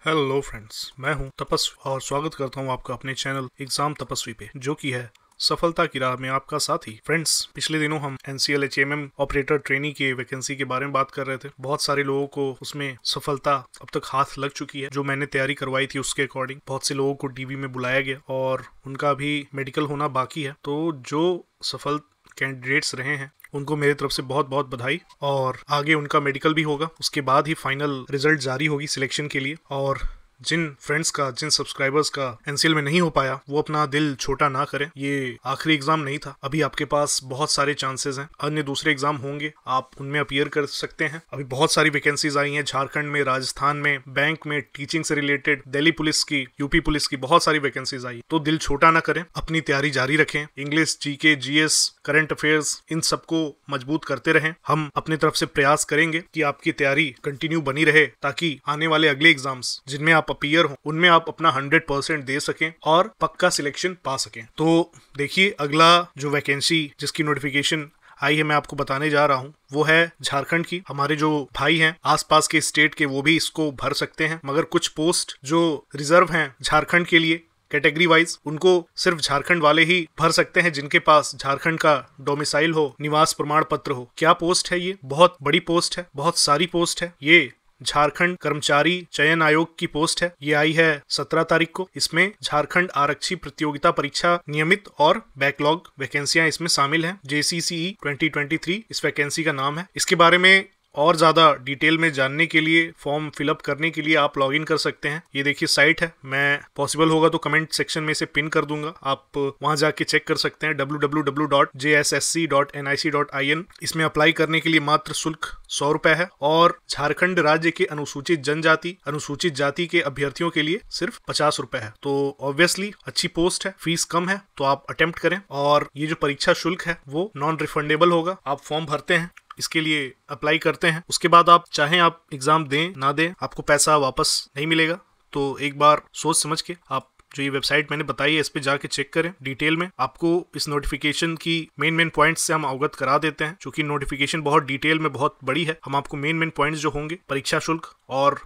Hello friends, मैं हूं तपस्वी और स्वागत करता हूं आपका अपने चैनल एग्जाम तपस्वी पे, जो कि है सफलता की राह में आपका साथी। फ्रेंड्स, पिछले दिनों हम NCL HMM ऑपरेटर ट्रेनी के वैकेंसी के बारे में बात कर रहे थे। बहुत सारे लोगों को उसमें सफलता अब तक हाथ लग चुकी है। जो मैंने तैयारी करवाई थी उसके अकॉर्डिंग बहुत से लोगों को DB में बुलाया गया और उनका भी मेडिकल होना बाकी है। तो जो सफल कैंडिडेट्स रहे हैं उनको मेरे तरफ से बहुत बहुत बधाई, और आगे उनका मेडिकल भी होगा। उसके बाद ही फाइनल रिजल्ट जारी होगी सिलेक्शन के लिए। और जिन फ्रेंड्स का, जिन सब्सक्राइबर्स का NCL में नहीं हो पाया, वो अपना दिल छोटा ना करें। ये आखिरी एग्जाम नहीं था। अभी आपके पास बहुत सारे चांसेस हैं। अन्य दूसरे एग्जाम होंगे, आप उनमें अपीयर कर सकते हैं। अभी बहुत सारी वैकेंसीज आई हैं झारखंड में, राजस्थान में, बैंक में, टीचिंग से रिलेटेड, दिल्ली पुलिस की, यूपी पुलिस की, बहुत सारी वैकेंसीज आई। तो दिल छोटा ना करें, अपनी तैयारी जारी रखें। English, GK, GS, current affairs, इन सबको मजबूत करते रहें। हम अपनी तरफ से प्रयास करेंगे कि आपकी तैयारी कंटिन्यू बनी रहे, ताकि आने वाले अगले एग्जाम्स जिनमें आप अपीयर हो उनमें आप अपना 100% दे सकें और पक्का सिलेक्शन पा सकें। तो देखिए, अगला जो वैकेंसी जिसकी नोटिफिकेशन आई है मैं आपको बताने जा रहा हूँ, वो है झारखंड की। हमारे जो भाई हैं आसपास के स्टेट के, वो भी इसको भर सकते हैं, मगर कुछ पोस्ट जो रिजर्व हैं झारखंड के लिए कैटेगरी वाइज, उनको सिर्फ झारखंड वाले ही भर सकते हैं जिनके पास झारखंड का डोमिसाइल हो, निवास प्रमाण पत्र हो। क्या पोस्ट है ये? बहुत बड़ी पोस्ट है, बहुत सारी पोस्ट है। ये झारखंड कर्मचारी चयन आयोग की पोस्ट है। ये आई है 17 तारीख को। इसमें झारखंड आरक्षी प्रतियोगिता परीक्षा नियमित और बैकलॉग वैकेंसियां इसमें शामिल हैं। JCCE 2023 इस वैकेंसी का नाम है। इसके बारे में और ज्यादा डिटेल में जानने के लिए, फॉर्म फिलअप करने के लिए आप लॉगिन कर सकते हैं। ये देखिए साइट है, मैं पॉसिबल होगा तो कमेंट सेक्शन में से पिन कर दूंगा, आप वहां जाके चेक कर सकते हैं। www.jssc.nic.in। इसमें अप्लाई करने के लिए मात्र शुल्क 100 रुपए है, और झारखंड राज्य के अनुसूचित जनजाति, अनुसूचित जाति के अभ्यर्थियों के लिए सिर्फ 50 रुपए है। तो ऑब्वियसली अच्छी पोस्ट है, फीस कम है, तो आप अटेम्प्ट करें। और ये जो परीक्षा शुल्क है वो नॉन रिफंडेबल होगा। आप फॉर्म भरते हैं, इसके लिए अप्लाई करते हैं, उसके बाद आप चाहें आप एग्जाम दें ना दें, आपको पैसा वापस नहीं मिलेगा। तो एक बार सोच समझ के आप जो ये वेबसाइट मैंने बताई है इस पे जाके चेक करें डिटेल में। आपको इस नोटिफिकेशन की मेन पॉइंट्स से हम अवगत करा देते हैं, क्योंकि नोटिफिकेशन बहुत डिटेल में बहुत बड़ी है। हम आपको मेन पॉइंट्स जो होंगे, परीक्षा शुल्क और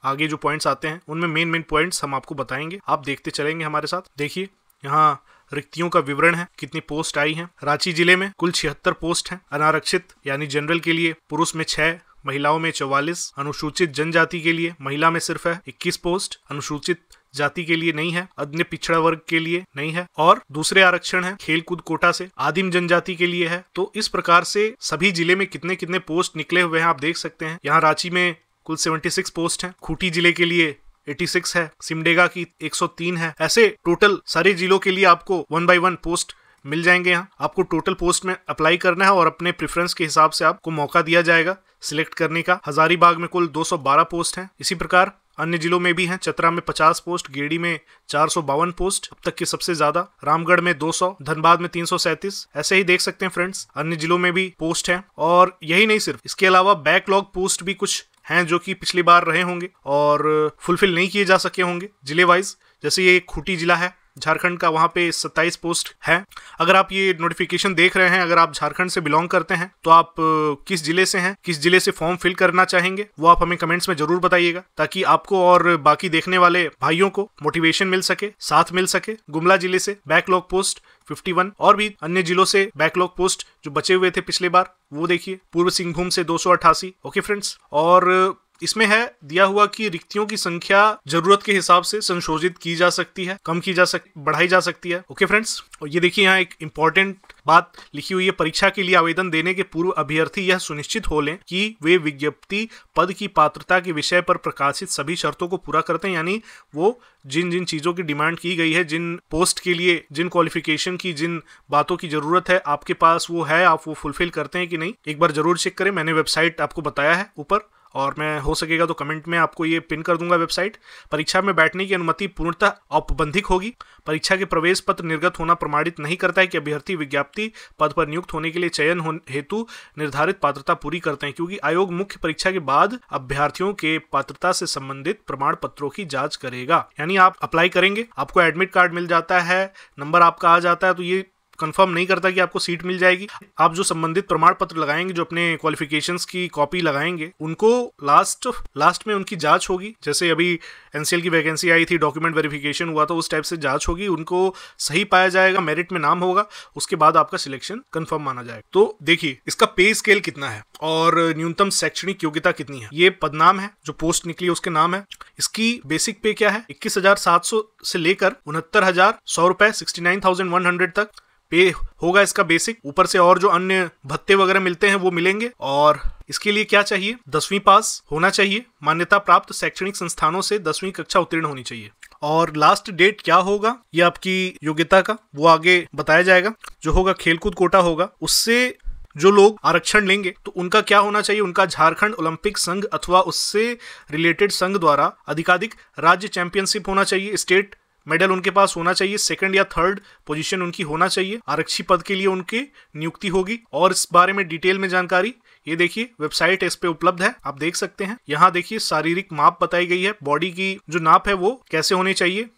आगे जो पॉइंट्स आते हैं, उनमें मेन पॉइंट्स हम आपको बताएंगे। आप देखते चलेंगे हमारे साथ। देखिए, यहाँ रिक्तियों का विवरण है, कितनी पोस्ट आई हैं। रांची जिले में कुल 76 पोस्ट हैं। अनारक्षित यानी जनरल के लिए पुरुष में 6, महिलाओं में 44। अनुसूचित जनजाति के लिए महिला में सिर्फ है 21 पोस्ट, अनुसूचित जाति के लिए नहीं है, अन्य पिछड़ा वर्ग के लिए नहीं है, और दूसरे आरक्षण है खेलकूद कोटा से, आदिम जनजाति के लिए है। तो इस प्रकार से सभी जिले में कितने कितने पोस्ट निकले हुए हैं आप देख सकते हैं। यहाँ रांची में कुल 76 पोस्ट हैं, खूंटी जिले के लिए 86 है, सिमडेगा की 103 है। ऐसे टोटल सारे जिलों के लिए आपको 1 by 1 पोस्ट मिल जाएंगे। यहाँ आपको टोटल पोस्ट में अप्लाई करना है और अपने प्रेफरेंस के हिसाब से आपको मौका दिया जाएगा सिलेक्ट करने का। हजारीबाग में कुल 212 पोस्ट हैं। इसी प्रकार अन्य जिलों में भी हैं। चतरा में 50 पोस्ट, गेड़ी में 452 पोस्ट, अब तक के सबसे ज्यादा। रामगढ़ में 200, धनबाद में 337। ऐसे ही देख सकते हैं फ्रेंड्स, अन्य जिलों में भी पोस्ट हैं। और यही नहीं सिर्फ, इसके अलावा बैकलॉग पोस्ट भी कुछ हैं जो कि पिछली बार रहे होंगे और फुलफिल नहीं किए जा सके होंगे जिले वाइज। जैसे ये खूंटी जिला है झारखंड का, वहां पे 27 पोस्ट है। अगर आप ये नोटिफिकेशन देख रहे हैं, अगर आप झारखंड से बिलोंग करते हैं, तो आप किस जिले से हैं, किस जिले से फॉर्म फिल करना चाहेंगे, वो आप हमें कमेंट्स में जरूर बताइएगा, ताकि आपको और बाकी देखने वाले भाइयों को मोटिवेशन मिल सके, साथ मिल सके। गुमला जिले से बैकलॉग पोस्ट 51, और भी अन्य जिलों से बैकलॉग पोस्ट जो बचे हुए थे पिछले बार, वो देखिए। पूर्व सिंहभूम से 288। ओके फ्रेंड्स, और इसमें है दिया हुआ कि रिक्तियों की संख्या जरूरत के हिसाब से संशोधित की जा सकती है, कम की जा सकती, बढ़ाई जा सकती है। ओके फ्रेंड्स, और ये देखिए यहाँ एक इंपॉर्टेंट बात लिखी हुई है। परीक्षा के लिए आवेदन देने के पूर्व अभ्यर्थी यह सुनिश्चित हो लें कि वे विज्ञप्ति पद की पात्रता के विषय पर प्रकाशित सभी शर्तों को पूरा करते हैं। यानी वो जिन जिन चीजों की डिमांड की गई है, जिन पोस्ट के लिए, जिन क्वालिफिकेशन की, जिन बातों की जरूरत है, आपके पास वो है, आप वो फुलफिल करते हैं कि नहीं, एक बार जरूर चेक करें। मैंने वेबसाइट आपको बताया है ऊपर, और मैं हो सकेगा तो कमेंट में आपको ये पिन कर दूंगा वेबसाइट। परीक्षा में बैठने की अनुमति पूर्णतः औपबंधिक होगी। परीक्षा के प्रवेश पत्र निर्गत होना प्रमाणित नहीं करता है कि अभ्यर्थी विज्ञप्ति पद पर नियुक्त होने के लिए चयन हेतु निर्धारित पात्रता पूरी करते हैं, क्योंकि आयोग मुख्य परीक्षा के बाद अभ्यर्थियों के पात्रता से संबंधित प्रमाण पत्रों की जांच करेगा। यानी आप अप्लाई करेंगे, आपको एडमिट कार्ड मिल जाता है, नंबर आपका आ जाता है, तो ये कंफर्म नहीं करता कि आपको सीट मिल जाएगी। आप जो संबंधित प्रमाण पत्र लगाएंगे, जो अपने क्वालिफिकेशंस की कॉपी लगाएंगे, उनको लास्ट में उनकी जांच होगी। जैसे अभी एनसीएल की वैकेंसी आई थी, डॉक्यूमेंट वेरिफिकेशन हुआ, तो उस टाइप से जांच होगी, उनको सही पाया जाएगा, मेरिट में नाम होगा, उसके बाद आपका सिलेक्शन कंफर्म माना जाएगा। तो देखिए इसका पे स्केल कितना है और न्यूनतम शैक्षणिक योग्यता कितनी है। ये पदनाम है, जो पोस्ट निकली उसके नाम है। इसकी बेसिक पे क्या है, 21,700 से लेकर 69,100 रुपए 69,100 तक पे होगा इसका बेसिक। ऊपर से और जो अन्य भत्ते वगैरह मिलते हैं वो मिलेंगे। और इसके लिए क्या चाहिए, 10वीं पास होना चाहिए, मान्यता प्राप्त शैक्षणिक संस्थानों से 10वीं कक्षा उत्तीर्ण होनी चाहिए। और लास्ट डेट क्या होगा ये आपकी योग्यता का, वो आगे बताया जाएगा। जो होगा खेलकूद कोटा होगा, उससे जो लोग आरक्षण लेंगे तो उनका क्या होना चाहिए, उनका झारखंड ओलंपिक संघ अथवा उससे रिलेटेड संघ द्वारा अधिकाधिक राज्य चैंपियनशिप होना चाहिए, स्टेट मेडल उनके पास होना चाहिए, सेकंड या थर्ड पोजीशन उनकी होना चाहिए। आरक्षी पद के लिए उनकी नियुक्ति होगी। और इस बारे में डिटेल में जानकारी ये देखिए वेबसाइट इस पे उपलब्ध है, आप देख सकते हैं। यहाँ देखिए शारीरिक माप बताई गई है, बॉडी की जो नाप है वो कैसे होनी चाहिए,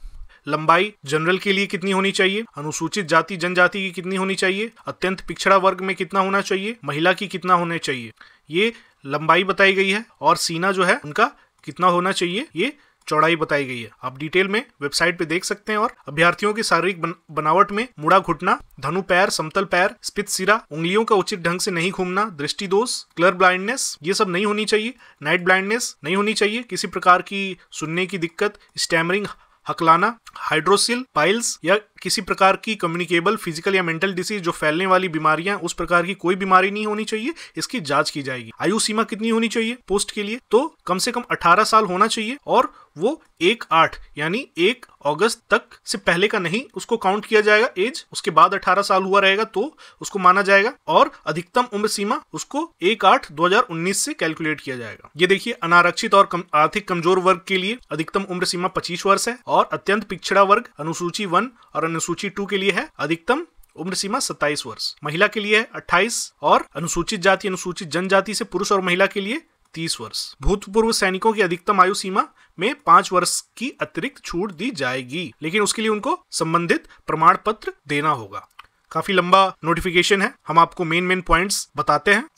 लंबाई जनरल के लिए कितनी होनी चाहिए, अनुसूचित जाति जनजाति की कितनी होनी चाहिए, अत्यंत पिछड़ा वर्ग में कितना होना चाहिए, महिला की कितना होना चाहिए, ये लंबाई बताई गई है। और सीना जो है उनका कितना होना चाहिए, ये चौड़ाई बताई गई है। आप डिटेल में वेबसाइट पे देख सकते हैं। और अभ्यर्थियों की शारीरिक बनावट में मुड़ा घुटना, धनु पैर, समतल पैर, स्पित सिरा, उंगलियों का उचित ढंग से नहीं घूमना, दृष्टि दोष, कलर ब्लाइंडनेस ये सब नहीं होनी चाहिए, नाइट ब्लाइंडनेस नहीं होनी चाहिए, किसी प्रकार की सुनने की दिक्कत, स्टैमरिंग, हकलाना, हाइड्रोसिल, पाइल्स या किसी प्रकार की कम्युनिकेबल फिजिकल या मेंटल डिसीज जो फैलने वाली बीमारियां, उस प्रकार की कोई बीमारी नहीं होनी चाहिए। इसकी जांच की जाएगी। आयु सीमा कितनी होनी चाहिए पोस्ट के लिए, तो कम से कम 18 साल होना चाहिए और वो 1/8 यानी 1 अगस्त तक से पहले का नहीं उसको काउंट किया जाएगा एज। उसके बाद 18 साल हुआ रहेगा तो उसको माना जाएगा। और अधिकतम उम्र सीमा उसको 1/8/2019 से कैलकुलेट किया जाएगा। ये देखिए अनारक्षित और आर्थिक कमजोर वर्ग के लिए अधिकतम उम्र सीमा 25 वर्ष है और अत्यंत पिछड़ा वर्ग अनुसूची 1 और अनुसूची 2 के लिए है अधिकतम उम्र सीमा 27 वर्ष। महिला के लिए है 28 और अनुसूचित जाति अनुसूचित जनजाति से पुरुष और महिला के लिए 30 वर्ष। भूतपूर्व सैनिकों की अधिकतम आयु सीमा में 5 वर्ष की अतिरिक्त छूट दी जाएगी, लेकिन उसके लिए उनको संबंधित प्रमाण पत्र देना होगा। काफी लंबा नोटिफिकेशन है, हम आपको मेन पॉइंट्स बताते हैं।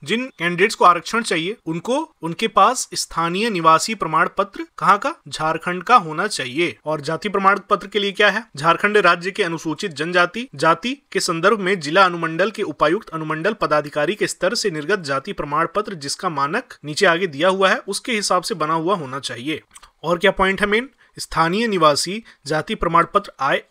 जिन कैंडिडेट्स को आरक्षण चाहिए उनको उनके पास स्थानीय निवासी प्रमाण पत्र कहाँ का, झारखंड का होना चाहिए। और जाति प्रमाण पत्र के लिए क्या है, झारखंड राज्य के अनुसूचित जनजाति जाति के संदर्भ में जिला अनुमंडल के उपायुक्त अनुमंडल पदाधिकारी के स्तर से निर्गत जाति प्रमाण पत्र जिसका मानक नीचे आगे दिया हुआ है उसके हिसाब से बना हुआ होना चाहिए। और क्या पॉइंट है मेन, स्थानीय निवासी जाति प्रमाण पत्र आय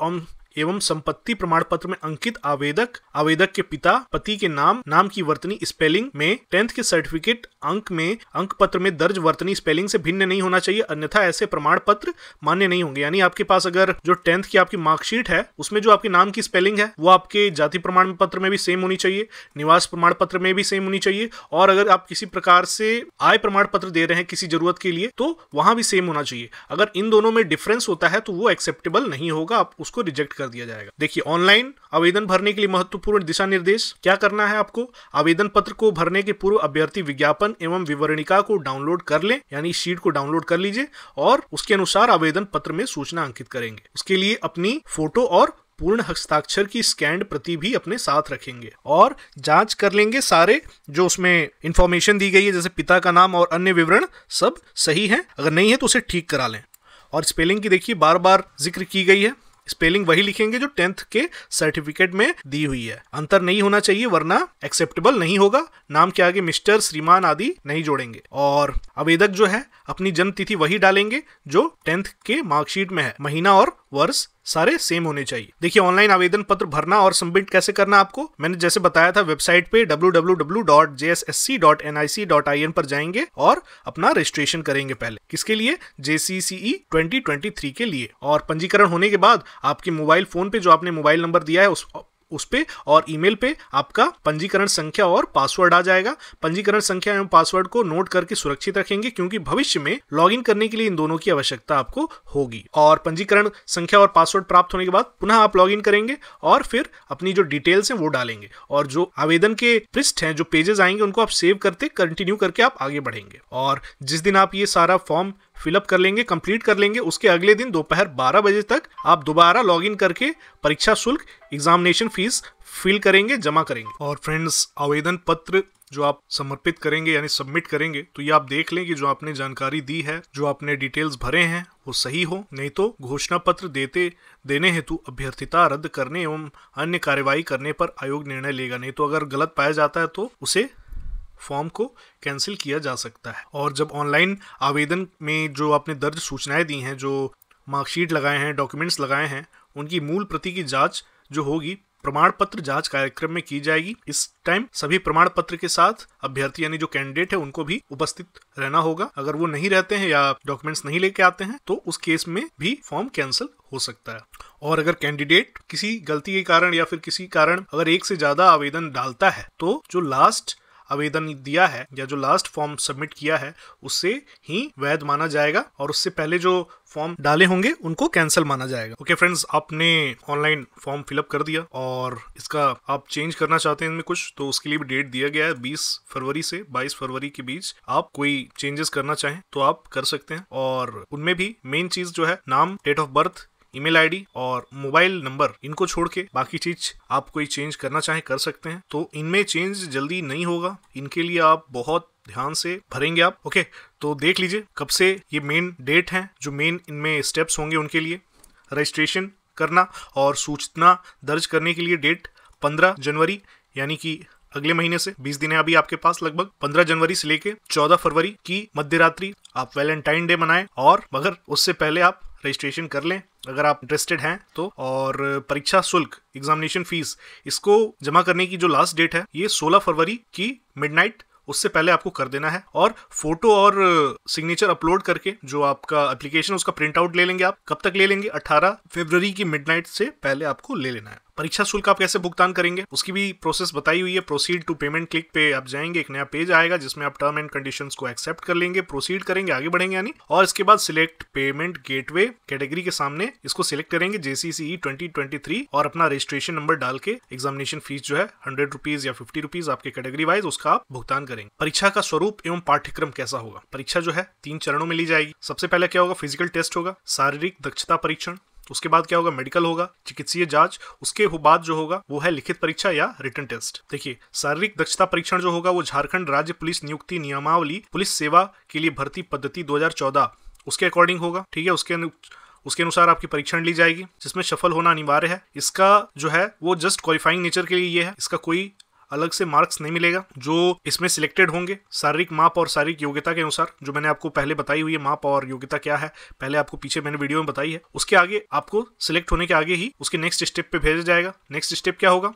एवं संपत्ति प्रमाण पत्र में अंकित आवेदक के पिता पति के नाम की वर्तनी स्पेलिंग में 10th के सर्टिफिकेट अंक पत्र में दर्ज वर्तनी स्पेलिंग से भिन्न नहीं होना चाहिए, अन्यथा ऐसे प्रमाण पत्र मान्य नहीं होंगे। यानी आपके पास अगर जो 10th की आपकी मार्कशीट है उसमें जो आपके नाम की स्पेलिंग है वो आपके जाति प्रमाण पत्र में भी सेम होनी चाहिए, निवास प्रमाण पत्र में भी सेम होनी चाहिए। और अगर आप किसी प्रकार से आय प्रमाण पत्र दे रहे हैं किसी जरूरत के लिए तो वहां भी सेम होना चाहिए। अगर इन दोनों में डिफरेंस होता है तो वो एक्सेप्टेबल नहीं होगा, आप उसको रिजेक्ट कर दिया जाएगा। देखिए ऑनलाइन आवेदन भरने के लिए महत्वपूर्ण दिशा निर्देश क्या करना है आपको, आवेदन पत्र को भरने के पूर्व अभ्यर्थी विज्ञापन एवं विवरणिका को डाउनलोड कर लें, यानी शीट को डाउनलोड कर लीजिए और उसके अनुसार आवेदन पत्र में सूचना अंकित करेंगे। उसके लिए अपनी फोटो और पूर्ण हस्ताक्षर की स्कैन्ड प्रति भी अपने साथ रखेंगे और जांच कर लेंगे सारे जो उसमें इंफॉर्मेशन दी गई है जैसे पिता का नाम और अन्य विवरण सब सही है, अगर नहीं है तो उसे ठीक करा लें। और स्पेलिंग की देखिए बार बार जिक्र की गई है, स्पेलिंग वही लिखेंगे जो 10th के सर्टिफिकेट में दी हुई है, अंतर नहीं होना चाहिए वरना एक्सेप्टेबल नहीं होगा। नाम के आगे मिस्टर श्रीमान आदि नहीं जोड़ेंगे। और आवेदक जो है अपनी जन्म तिथि वही डालेंगे जो 10th के मार्कशीट में है, महीना और वर्ष सारे सेम होने चाहिए। देखिए ऑनलाइन आवेदन पत्र भरना और सबमिट कैसे करना आपको मैंने जैसे बताया था वेबसाइट पे www.jssc.nic.in पर जाएंगे और अपना रजिस्ट्रेशन करेंगे पहले, किसके लिए, JCCE 2023 के लिए। और पंजीकरण होने के बाद आपके मोबाइल फोन पे जो आपने मोबाइल नंबर दिया है उस पे और ईमेल पे आपका पंजीकरण संख्या और पासवर्ड आ जाएगा। पंजीकरण संख्या एवं पासवर्ड को नोट करके सुरक्षित रखेंगे क्योंकि भविष्य में लॉगिन करने के लिए इन दोनों की आवश्यकता आपको होगी। और पंजीकरण संख्या और पासवर्ड प्राप्त होने के बाद पुनः आप लॉगिन करेंगे और फिर अपनी जो डिटेल्स हैं वो डालेंगे और जो आवेदन के पृष्ठ हैं, जो पेजेस आएंगे उनको आप सेव करते कंटिन्यू करके आप आगे बढ़ेंगे। और जिस दिन आप ये सारा फॉर्म फिलअप कर लेंगे, कंप्लीट कर लेंगे, उसके अगले दिन दोपहर 12 बजे तक आप दोबारा लॉगिन करके परीक्षा शुल्क एग्जामिनेशन फीस फिल करेंगे, जमा करेंगे। और फ्रेंड्स, आवेदन पत्र जो आप समर्पित करेंगे यानी सबमिट करेंगे, तो ये आप देख लें कि जो आपने जानकारी दी है, जो आपने डिटेल्स भरे हैं वो सही हो, नहीं तो घोषणा पत्र देने हेतु अभ्यर्थिता रद्द करने एवं अन्य कार्यवाही करने पर आयोग निर्णय लेगा। नहीं तो अगर गलत पाया जाता है तो उसे फॉर्म को कैंसिल किया जा सकता है। और जब ऑनलाइन आवेदन में जो आपने दर्ज सूचनाएं दी हैं, जो मार्कशीट लगाए हैं, डॉक्यूमेंट्स लगाए हैं, उनकी मूल प्रति की जांच जो होगी प्रमाण पत्र जांच कार्यक्रम में की जाएगी। इस टाइम सभी प्रमाण पत्र के साथ अभ्यर्थी यानी जो कैंडिडेट है उनको भी उपस्थित रहना होगा। अगर वो नहीं रहते हैं या डॉक्यूमेंट्स नहीं लेके आते हैं तो उस केस में भी फॉर्म कैंसिल हो सकता है। और अगर कैंडिडेट किसी गलती के कारण या फिर किसी कारण अगर एक से ज्यादा आवेदन डालता है तो जो लास्ट आवेदन दिया है या जो लास्ट फॉर्म सबमिट किया है उससे ही वैध माना जाएगा और उससे पहले जो फॉर्म डाले होंगे उनको कैंसिल माना जाएगा। ओके फ्रेंड्स, आपने ऑनलाइन फॉर्म फिलअप कर दिया और इसका आप चेंज करना चाहते हैं इनमें कुछ, तो उसके लिए भी डेट दिया गया है 20 फरवरी से 22 फरवरी के बीच। आप कोई चेंजेस करना चाहें तो आप कर सकते हैं। और उनमें भी मेन चीज जो है नाम, date of birth, email ID और मोबाइल नंबर, इनको छोड़ के बाकी चीज आप कोई चेंज करना चाहें कर सकते हैं। तो इनमें चेंज जल्दी नहीं होगा, इनके लिए आप बहुत ध्यान से भरेंगे आप। ओके, तो देख लीजिए कब से ये मेन डेट है, जो मेन इनमें स्टेप्स होंगे उनके लिए। रजिस्ट्रेशन करना और सूचना दर्ज करने के लिए डेट 15 जनवरी यानी कि अगले महीने से 20 दिन है अभी आपके पास लगभग। 15 जनवरी से लेके 14 फरवरी की मध्य रात्रि आप वैलेंटाइन डे मनाएं, और मगर उससे पहले आप रजिस्ट्रेशन कर लें अगर आप इंटरेस्टेड हैं तो। और परीक्षा शुल्क एग्जामिनेशन फीस इसको जमा करने की जो लास्ट डेट है ये 16 फरवरी की मिडनाइट, उससे पहले आपको कर देना है। और फोटो और सिग्नेचर अपलोड करके जो आपका एप्लीकेशन उसका प्रिंट आउट ले लेंगे आप। कब तक ले लेंगे? 18 फरवरी की मिडनाइट से पहले आपको ले लेना है। परीक्षा शुल्क आप कैसे भुगतान करेंगे उसकी भी प्रोसेस बताई हुई है। प्रोसीड टू पेमेंट क्लिक पे आप जाएंगे, एक नया पेज आएगा जिसमें आप टर्म एंड कंडीशंस को एक्सेप्ट कर लेंगे, प्रोसीड करेंगे, आगे बढ़ेंगे यानी। और इसके बाद सिलेक्ट पेमेंट गेटवे कैटेगरी के सामने इसको सिलेक्ट करेंगे JCCE 2023 और अपना रजिस्ट्रेशन नंबर डाल के एग्जामिनेशन फीस जो है 100 रुपीज या 50 रुपीज आपके कैटेगरी वाइज उसका आप भुगतान करेंगे। परीक्षा का स्वरूप एवं पाठ्यक्रम कैसा होगा? परीक्षा जो है 3 चरणों में ली जाएगी। सबसे पहले क्या होगा? फिजिकल टेस्ट होगा, शारीरिक दक्षता परीक्षण। उसके बाद क्या होगा? मेडिकल होगा, चिकित्सीय जांच। उसके बाद जो होगा वो है लिखित परीक्षा या रिटन टेस्ट। देखिए, शारीरिक दक्षता परीक्षण जो होगा वो झारखंड राज्य पुलिस नियुक्ति नियमावली पुलिस सेवा के लिए भर्ती पद्धति 2014 उसके अकॉर्डिंग होगा, ठीक है। उसके अनुसार आपकी परीक्षण ली जाएगी जिसमें सफल होना अनिवार्य है। इसका जो है वो जस्ट क्वालिफाइंग नेचर के लिए ये है, इसका कोई अलग से मार्क्स नहीं मिलेगा। जो इसमें सिलेक्टेड होंगे शारीरिक माप और शारीरिक योग्यता के अनुसार, जो मैंने आपको पहले बताई हुई है माप और योग्यता क्या है, पहले आपको पीछे मैंने वीडियो में बताई है। उसके आगे आपको सिलेक्ट होने के आगे ही उसके नेक्स्ट स्टेप पे भेजा जाएगा। नेक्स्ट स्टेप क्या होगा?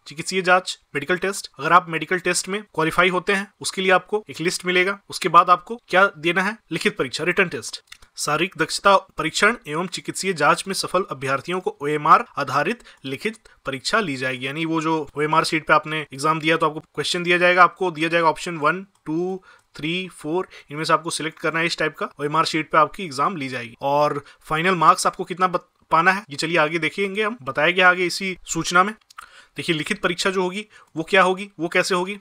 चिकित्सीय जांच, मेडिकल टेस्ट। अगर आप मेडिकल टेस्ट में क्वालिफाई होते हैं उसके लिए आपको एक लिस्ट मिलेगा। उसके बाद आपको क्या देना है? लिखित परीक्षा, रिटन टेस्ट। शारीरिक दक्षता परीक्षण एवं चिकित्सीय जांच में सफल अभ्यर्थियों को OMR आधारित लिखित परीक्षा ली जाएगी। यानी वो जो OMR शीट पे आपने एग्जाम दिया तो आपको क्वेश्चन दिया जाएगा, आपको दिया जाएगा ऑप्शन 1, 2, 3, 4, इनमें से आपको सिलेक्ट करना है। इस टाइप का OMR शीट पे आपकी एग्जाम ली जाएगी। और फाइनल मार्क्स आपको कितना पाना है ये चलिए आगे देखेंगे, हम बताया गया आगे इसी सूचना में। देखिए, लिखित परीक्षा जो होगी वो क्या होगी, वो कैसे होगी?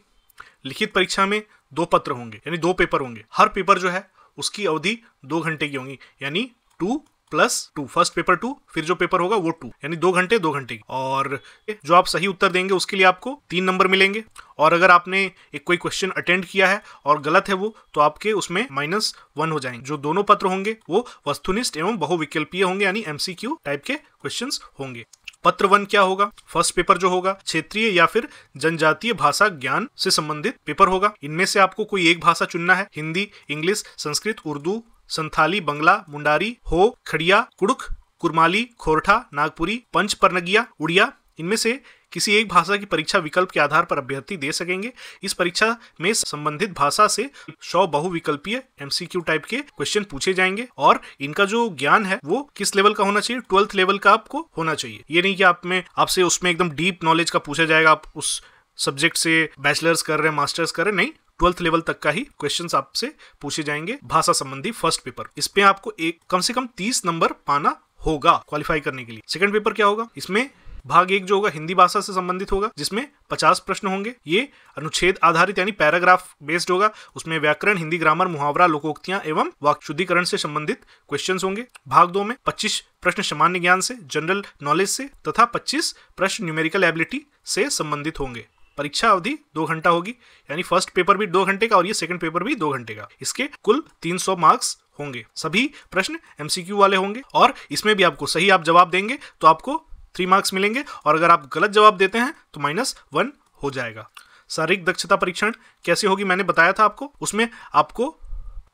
लिखित परीक्षा में 2 पत्र होंगे यानी 2 पेपर होंगे। हर पेपर जो है उसकी अवधि 2 घंटे की होगी, यानी 2+2। फर्स्ट पेपर 2, फिर जो पेपर होगा वो 2, यानी 2 घंटे 2 घंटे की। और जो आप सही उत्तर देंगे उसके लिए आपको 3 नंबर मिलेंगे। और अगर आपने एक कोई क्वेश्चन अटेंड किया है और गलत है वो, तो आपके उसमें -1 हो जाएंगे। जो दोनों पत्र होंगे वो वस्तुनिष्ठ एवं बहुविकल्पीय होंगे, यानी MCQ टाइप के क्वेश्चंस होंगे। पत्र 1 क्या होगा? फर्स्ट पेपर जो होगा क्षेत्रीय या फिर जनजातीय भाषा ज्ञान से संबंधित पेपर होगा। इनमें से आपको कोई एक भाषा चुनना है, हिंदी, इंग्लिश, संस्कृत, उर्दू, संथाली, बंगला, मुंडारी, हो, खड़िया, कुड़ुख, कुरमाली, खोरठा, नागपुरी, पंच परनगिया, उड़िया। इनमें से किसी एक भाषा की परीक्षा विकल्प के आधार पर अभ्यर्थी दे सकेंगे। इस परीक्षा में संबंधित भाषा से 100 बहुविकल्पीय MCQ टाइप के क्वेश्चन पूछे जाएंगे। और इनका जो ज्ञान है वो किस लेवल का होना चाहिए? 12th लेवल का आपको होना चाहिए। ये नहीं कि आपसे उसमें एकदम डीप नॉलेज का पूछा जाएगा, आप उस सब्जेक्ट से बैचलर्स कर रहे हैं, मास्टर्स कर रहे हैं, नहीं, 12th लेवल तक का ही क्वेश्चंस आपसे पूछे जाएंगे भाषा संबंधी फर्स्ट पेपर। इस पे आपको कम से कम 30 नंबर पाना होगा क्वालिफाई करने के लिए। सेकंड पेपर क्या होगा? इसमें भाग 1 जो होगा हिंदी भाषा से संबंधित होगा, जिसमें 50 प्रश्न होंगे। ये अनुच्छेद आधारित यानी पैराग्राफ बेस्ड होगा। उसमें व्याकरण, हिंदी ग्रामर, मुहावरा, लोकोक्तियां एवं वाक्य शुद्धिकरण से संबंधित क्वेश्चंस होंगे। भाग 2 में 25 प्रश्न सामान्य ज्ञान से, जनरल नॉलेज से तथा 25 प्रश्न न्यूमेरिकल एबिलिटी से संबंधित होंगे। परीक्षा अवधि 2 घंटा होगी, यानी फर्स्ट पेपर भी 2 घंटे का और ये सेकंड पेपर भी 2 घंटे का। इसके कुल 300 मार्क्स होंगे। सभी प्रश्न एमसीक्यू वाले होंगे और इसमें भी आपको सही आप जवाब देंगे तो आपको 3 मार्क्स मिलेंगे और अगर आप गलत जवाब देते हैं तो -1 हो जाएगा। शारीरिक दक्षता परीक्षण कैसे होगी मैंने बताया था आपको। उसमें आपको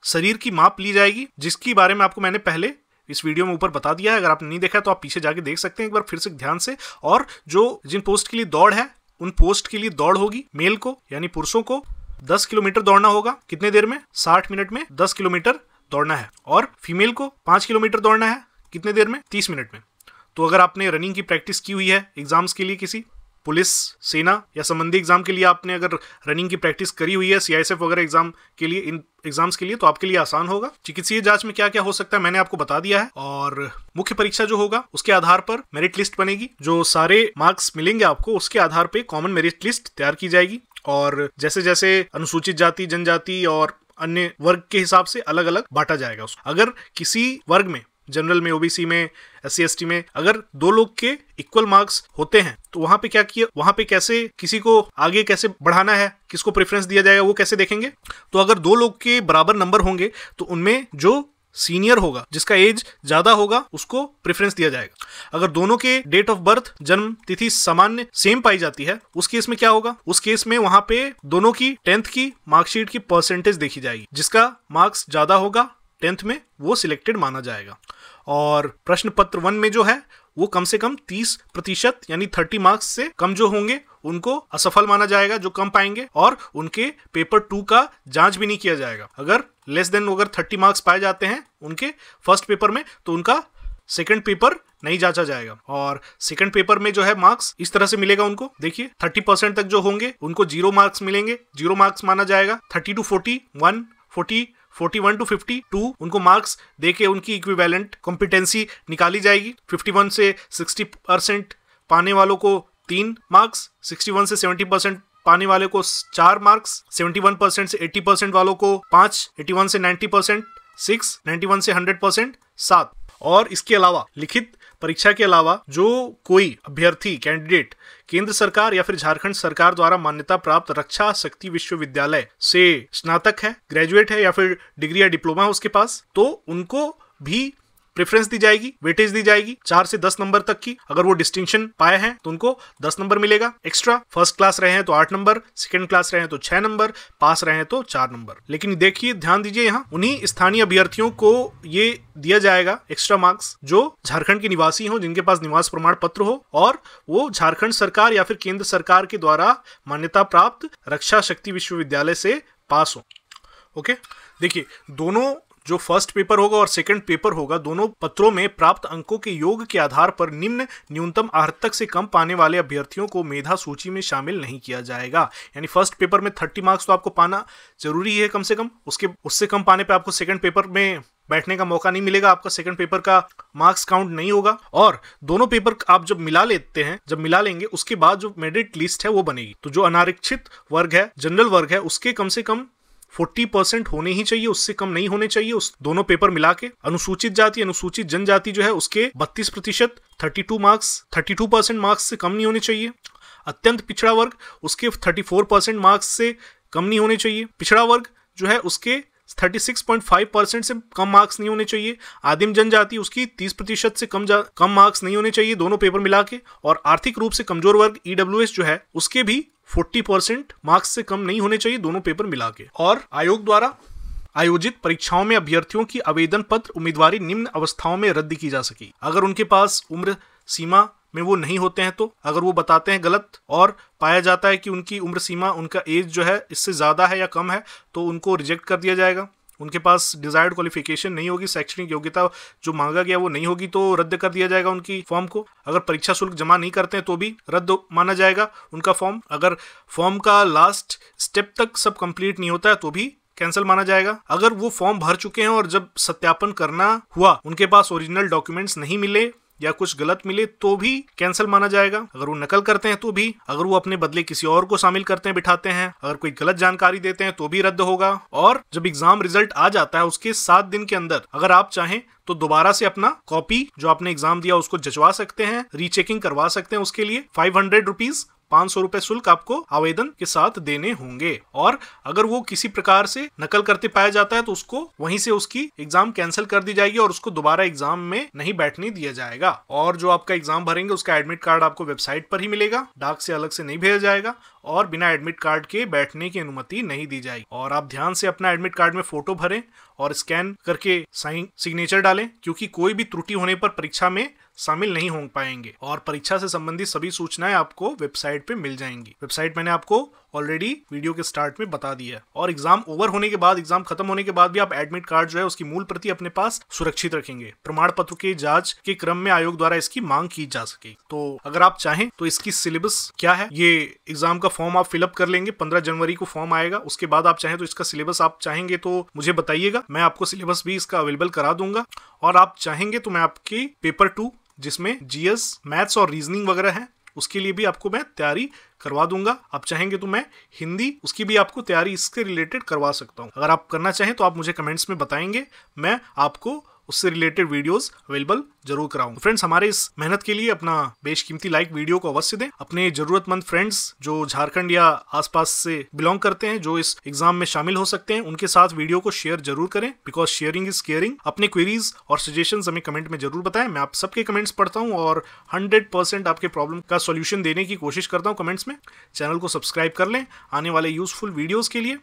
शरीर की माप ली जाएगी, जिसके बारे में आपको मैंने पहले इस वीडियो में ऊपर बता दिया है। अगर आपने नहीं देखा तो आप पीछे जाके देख सकते हैं एक बार फिर से ध्यान से। और जो जिन पोस्ट के लिए दौड़ है उन पोस्ट के लिए दौड़ होगी, मेल को यानी पुरुषों को 10 किलोमीटर दौड़ना होगा। कितने देर में? 60 मिनट में 10 किलोमीटर दौड़ना है। और फीमेल को 5 किलोमीटर दौड़ना है। कितने देर में? 30 मिनट में। तो अगर आपने रनिंग की प्रैक्टिस की हुई है एग्जाम्स के लिए, किसी पुलिस, सेना या संबंधी एग्जाम के लिए आपने अगर रनिंग की प्रैक्टिस करी हुई है, सीआईएसएफ वगैरह एग्जाम के लिए, इन एग्जाम्स के लिए, तो आपके लिए आसान होगा। चिकित्सीय जांच में क्या क्या हो सकता है मैंने आपको बता दिया है। और मुख्य परीक्षा जो होगा उसके आधार पर मेरिट लिस्ट बनेगी। जो सारे मार्क्स मिलेंगे आपको उसके आधार पर कॉमन मेरिट लिस्ट तैयार की जाएगी और जैसे जैसे अनुसूचित जाति, जनजाति और अन्य वर्ग के हिसाब से अलग अलग बांटा जाएगा उसको। अगर किसी वर्ग में, जनरल में, ओबीसी में, एससी एसटी में अगर 2 लोग के इक्वल मार्क्स होते हैं तो वहां पे क्या किया, वहां पे कैसे किसी को आगे कैसे बढ़ाना है, किसको प्रेफरेंस दिया जाएगा वो कैसे देखेंगे। तो अगर 2 लोग के बराबर नंबर होंगे तो उनमें जो सीनियर होगा, जिसका एज ज्यादा होगा, उसको प्रेफरेंस दिया जाएगा। अगर दोनों के डेट ऑफ बर्थ, जन्म तिथि सामान्य सेम पाई जाती है, उस केस में क्या होगा, उस केस में वहां पे दोनों की 10th की मार्कशीट की परसेंटेज देखी जाएगी। जिसका मार्क्स ज्यादा होगा 10th में वो सिलेक्टेड माना जाएगा। और प्रश्न पत्र 1 में जो है वो कम से कम 30% यानी 30 मार्क्स से कम जो होंगे उनको असफल माना जाएगा, जो कम पाएंगे। और उनके पेपर 2 का जांच भी नहीं किया जाएगा। अगर लेस देन अगर 30 मार्क्स पाए जाते हैं उनके फर्स्ट पेपर में तो उनका सेकंड पेपर नहीं जांचा जाएगा। और सेकंड पेपर में जो है मार्क्स इस तरह से मिलेगा उनको, देखिए 30% तक जो होंगे उनको 0 मार्क्स मिलेंगे, 0 मार्क्स माना जाएगा। 30 to 40, 1, 40, 41 to 52 उनको मार्क्स देके उनकी इक्विवेलेंट कॉम्पिटेंसी निकाली जाएगी। 51 से 60% पाने वालों को 3 मार्क्स, 61 से 70% पाने वाले को 4 मार्क्स, 71% से 80% वालों को 5, 81 से 90% 6, 91 से 100% 7। और इसके अलावा लिखित परीक्षा के अलावा जो कोई अभ्यर्थी, कैंडिडेट केंद्र सरकार या फिर झारखंड सरकार द्वारा मान्यता प्राप्त रक्षा शक्ति विश्वविद्यालय से स्नातक है, ग्रेजुएट है या फिर डिग्री या डिप्लोमा है उसके पास, तो उनको भी प्रेफरेंस दी जाएगी, वेटेज दी जाएगी 4 से 10 नंबर तक की। अगर वो डिस्टिंक्शन पाए हैं तो उनको 10 नंबर मिलेगा एक्स्ट्रा। फर्स्ट क्लास रहे हैं तो 8 नंबर, सेकंड क्लास रहे हैं तो 6 नंबर, पास रहे हैं तो 4 नंबर। लेकिन देखिए, ध्यान दीजिए, यहाँ उन्हीं स्थानीय अभ्यर्थियों को ये दिया जाएगा एक्स्ट्रा मार्क्स जो झारखंड के निवासी हो, जिनके पास निवास प्रमाण पत्र हो और वो झारखंड सरकार या फिर केंद्र सरकार के द्वारा मान्यता प्राप्त रक्षा शक्ति विश्वविद्यालय से पास हो। ओके, देखिए दोनों जो फर्स्ट पेपर होगा और सेकंड पेपर होगा, दोनों पत्रों में प्राप्त अंकों के योग के आधार पर निम्न न्यूनतम आर्तक से कम पाने वाले अभ्यर्थियों को मेधा सूची में शामिल नहीं किया जाएगा। यानी फर्स्ट पेपर में 30 मार्क्स तो आपको पाना जरूरी है कम से कम, उससे कम पाने पे आपको सेकंड पेपर में बैठने का मौका नहीं मिलेगा, आपका सेकंड पेपर का मार्क्स काउंट नहीं होगा। और दोनों पेपर आप जब मिला लेते हैं, जब मिला लेंगे उसके बाद जो मेरिट लिस्ट है वो बनेगी। तो जो अनारक्षित वर्ग है, जनरल वर्ग है, उसके कम से कम 40% होने ही चाहिए, उससे कम नहीं होने चाहिए उस दोनों पेपर मिला के। अनुसूचित जाति, अनुसूचित जनजाति जो है उसके 32%, 32 मार्क्स, 32% मार्क्स से कम नहीं होने चाहिए। अत्यंत पिछड़ा वर्ग उसके 34% मार्क्स से कम नहीं होने चाहिए। पिछड़ा वर्ग जो है उसके 36.5% से कम मार्क्स नहीं होने चाहिए। आदिम जनजाति उसकी 30% से कम मार्क्स नहीं होने चाहिए दोनों पेपर मिला के। और आर्थिक रूप से कमजोर वर्ग ईडब्ल्यूएस जो है उसके भी 40% मार्क्स से कम नहीं होने चाहिए दोनों पेपर मिला के। और आयोग द्वारा आयोजित परीक्षाओं में अभ्यर्थियों की आवेदन पत्र उम्मीदवारी निम्न अवस्थाओं में रद्द की जा सके। अगर उनके पास उम्र सीमा में वो नहीं होते हैं, तो अगर वो बताते हैं गलत और पाया जाता है कि उनकी उम्र सीमा, उनका एज जो है इससे ज़्यादा है या कम है, तो उनको रिजेक्ट कर दिया जाएगा। उनके पास डिजायर्ड क्वालिफिकेशन नहीं होगी, शैक्षणिक योग्यता जो मांगा गया वो नहीं होगी, तो रद्द कर दिया जाएगा उनकी फॉर्म को। अगर परीक्षा शुल्क जमा नहीं करते हैं तो भी रद्द माना जाएगा उनका फॉर्म। अगर फॉर्म का लास्ट स्टेप तक सब कंप्लीट नहीं होता है तो भी कैंसिल माना जाएगा। अगर वो फॉर्म भर चुके हैं और जब सत्यापन करना हुआ उनके पास ओरिजिनल डॉक्यूमेंट्स नहीं मिले या कुछ गलत मिले तो भी कैंसिल माना जाएगा। अगर वो नकल करते हैं तो भी, अगर वो अपने बदले किसी और को शामिल करते हैं, बिठाते हैं, अगर कोई गलत जानकारी देते हैं तो भी रद्द होगा। और जब एग्जाम रिजल्ट आ जाता है उसके 7 दिन के अंदर अगर आप चाहें तो दोबारा से अपना कॉपी जो आपने एग्जाम दिया उसको जचवा सकते हैं, रीचेकिंग करवा सकते हैं। उसके लिए 500 रुपीज 500 रुपए शुल्क आपको आवेदन के साथ देने होंगे। और अगर वो किसी प्रकार से नकल करते पाया जाता है तो उसको वहीं से उसकी एग्जाम कैंसिल कर दी जाएगी और उसको दोबारा एग्जाम में नहीं बैठने दिया जाएगा। और जो आपका एग्जाम भरेंगे उसका एडमिट कार्ड आपको वेबसाइट पर ही मिलेगा, डाक से अलग से नहीं भेजा जाएगा और बिना एडमिट कार्ड के बैठने की अनुमति नहीं दी जाएगी। और आप ध्यान से अपना एडमिट कार्ड में फोटो भरें और स्कैन करके सिग्नेचर डालें, क्योंकि कोई भी त्रुटि होने पर परीक्षा में शामिल नहीं हो पाएंगे। और परीक्षा से संबंधित सभी सूचनाएं आपको वेबसाइट पे मिल जाएंगी। वेबसाइट मैंने आपको ऑलरेडी वीडियो के स्टार्ट में बता दिया है। और एग्जाम ओवर होने के बाद, एग्जाम खत्म होने के बाद भी आप एडमिट कार्ड जो है उसकी मूल प्रति अपने पास सुरक्षित रखेंगे। प्रमाण पत्र के जांच के क्रम में आयोग द्वारा इसकी मांग की जा सके। तो अगर आप चाहें तो इसकी सिलेबस क्या है, ये एग्जाम का फॉर्म आप फिलअप कर लेंगे। 15 जनवरी को फॉर्म आएगा। उसके बाद आप चाहें तो इसका सिलेबस आप चाहेंगे तो मुझे बताइएगा, मैं आपको सिलेबस भी इसका अवेलेबल करा दूंगा। और आप चाहेंगे तो मैं आपकी पेपर 2 जिसमें जीएस, मैथ्स और रीजनिंग वगैरह है उसके लिए भी आपको मैं तैयारी करवा दूंगा। आप चाहेंगे तो मैं हिंदी उसकी भी आपको तैयारी इसके रिलेटेड करवा सकता हूं। अगर आप करना चाहें तो आप मुझे कमेंट्स में बताएंगे, मैं आपको उससे रिलेटेड वीडियोस अवेलेबल जरूर कराऊंगा। फ्रेंड्स, हमारे इस मेहनत के लिए अपना बेशकीमती लाइक वीडियो को अवश्य दें। अपने जरूरतमंद फ्रेंड्स जो झारखंड या आसपास से बिलोंग करते हैं, जो इस एग्जाम में शामिल हो सकते हैं, उनके साथ वीडियो को शेयर जरूर करें, बिकॉज शेयरिंग इज केयरिंग। अपने क्वेरीज और सजेशंस हमें कमेंट में जरूर बताएं। मैं आप सबके कमेंट्स पढ़ता हूं और 100% आपके प्रॉब्लम का सॉल्यूशन देने की कोशिश करता हूं कमेंट्स में। चैनल को सब्सक्राइब कर लें आने वाले यूजफुल वीडियोस के लिए।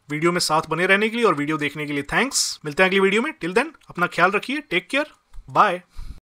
वीडियो में साथ बने रहने के लिए और वीडियो देखने के लिए थैंक्स। मिलते हैं अगली वीडियो में। टिल देन अपना ख्याल रखिए। Take care. बाय।